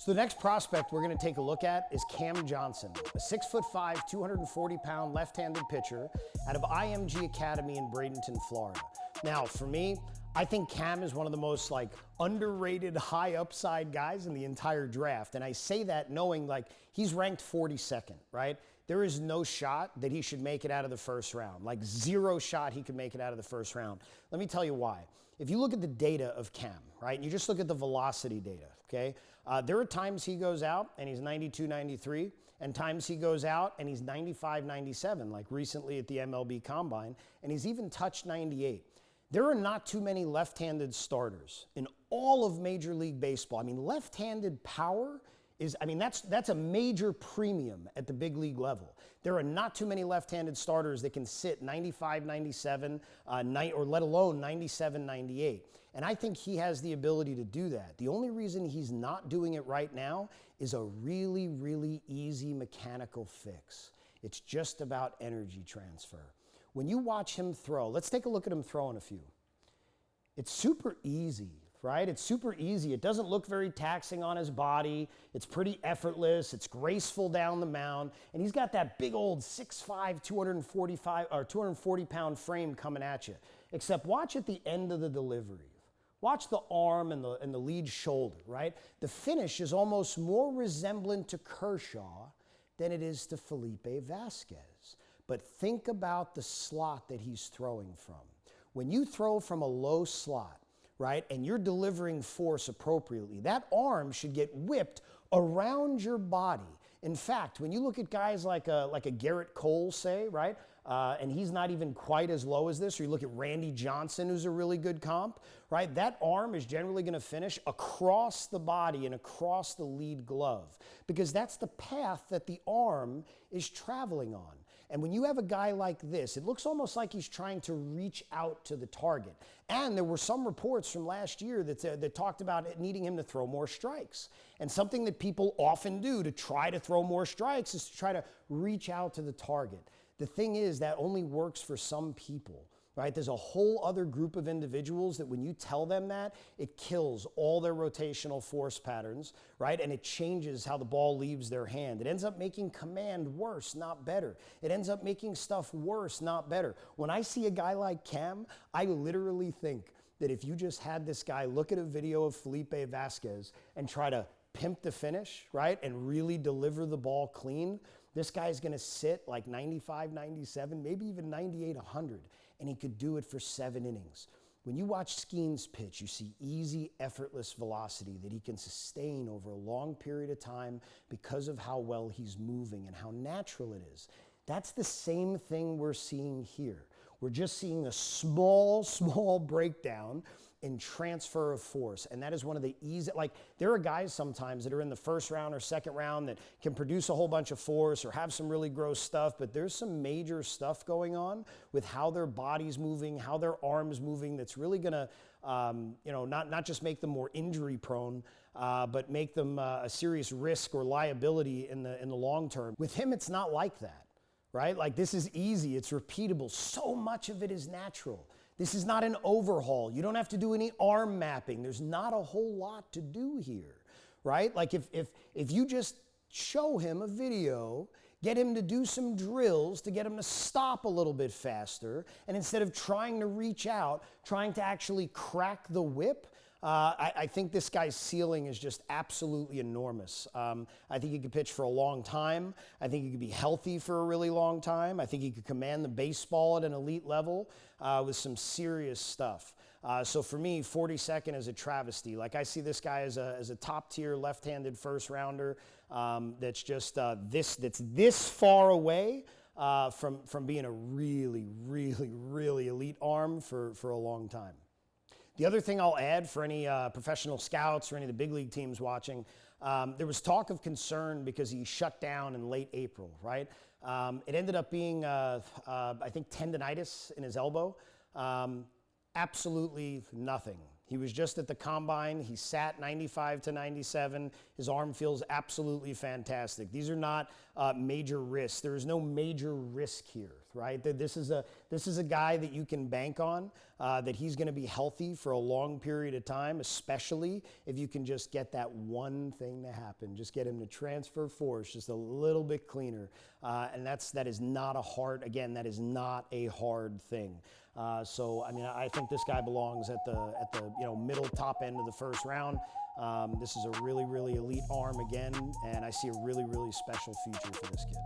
So the next prospect we're going to take a look at is Cam Johnson, a 6'5", 240-pound left-handed pitcher out of IMG Academy in Bradenton, Florida. Now, for me, I think Cam is one of the most underrated high upside guys in the entire draft. And I say that knowing he's ranked 42nd, right? There is no shot that he should make it out of the first round. Zero shot he could make it out of the first round. Let me tell you why. If you look at the data of Cam, right, and you just look at the velocity data, okay, there are times he goes out and he's 92, 93, and times he goes out and he's 95, 97, like recently at the MLB Combine, and he's even touched 98. There are not too many left-handed starters in all of Major League Baseball. I mean, left-handed power is, that's a major premium at the big league level. There are not too many left-handed starters that can sit 95, 97, or let alone 97, 98. And I think he has the ability to do that. The only reason he's not doing it right now is a really, really easy mechanical fix. It's just about energy transfer. When you watch him throw, let's take a look at him throwing a few. It's super easy. Right? It's super easy. It doesn't look very taxing on his body. It's pretty effortless. It's graceful down the mound. And he's got that big old 6'5", 240-pound frame coming at you. Except watch at the end of the delivery. Watch the arm and the lead shoulder, right? The finish is almost more resemblant to Kershaw than it is to Felipe Vasquez. But think about the slot that he's throwing from. When you throw from a low slot, right, and you're delivering force appropriately, that arm should get whipped around your body. In fact, when you look at guys like a Garrett Cole, say, right, and he's not even quite as low as this, or you look at Randy Johnson, who's a really good comp, right, that arm is generally going to finish across the body and across the lead glove, because that's the path that the arm is traveling on. And when you have a guy like this, it looks almost like he's trying to reach out to the target. And there were some reports from last year that talked about it needing him to throw more strikes. And something that people often do to try to throw more strikes is to try to reach out to the target. The thing is, that only works for some people. Right? There's a whole other group of individuals that when you tell them that, it kills all their rotational force patterns, right? And it changes how the ball leaves their hand. It ends up making command worse, not better. It ends up making stuff worse, not better. When I see a guy like Cam, I literally think that if you just had this guy look at a video of Felipe Vasquez and try to pimp the finish, right, and really deliver the ball clean, this guy's going to sit 95, 97, maybe even 98, 100, and he could do it for 7 innings. When you watch Skeen's pitch, you see easy, effortless velocity that he can sustain over a long period of time because of how well he's moving and how natural it is. That's the same thing we're seeing here. We're just seeing a small breakdown in transfer of force. And that is one of the easy, there are guys sometimes that are in the first round or second round that can produce a whole bunch of force or have some really gross stuff, but there's some major stuff going on with how their body's moving, how their arm's moving, that's really gonna, not just make them more injury prone, but make them a serious risk or liability in the long term. With him, it's not like that. Right? This is easy. It's repeatable. So much of it is natural. This is not an overhaul. You don't have to do any arm mapping. There's not a whole lot to do here, right? If you just show him a video, get him to do some drills to get him to stop a little bit faster, and instead of trying to reach out, trying to actually crack the whip, I think this guy's ceiling is just absolutely enormous. I think he could pitch for a long time. I think he could be healthy for a really long time. I think he could command the baseball at an elite level with some serious stuff. So for me, 42nd is a travesty. I see this guy as a top-tier left-handed first-rounder that's just this far away from being a really, really, really elite arm for a long time. The other thing I'll add for any professional scouts or any of the big league teams watching, there was talk of concern because he shut down in late April, right? It ended up being, I think, tendonitis in his elbow. Absolutely nothing. He was just at the combine. He sat 95 to 97. His arm feels absolutely fantastic. These are not major risks. There is no major risk here, right? This is a guy that you can bank on, that he's going to be healthy for a long period of time, especially if you can just get that one thing to happen. Just get him to transfer force just a little bit cleaner. And that is not a hard, again, that is not a hard thing. So, I mean, I think this guy belongs at the middle top end of the first round. This is a really, really elite arm again, and I see a really, really special future for this kid.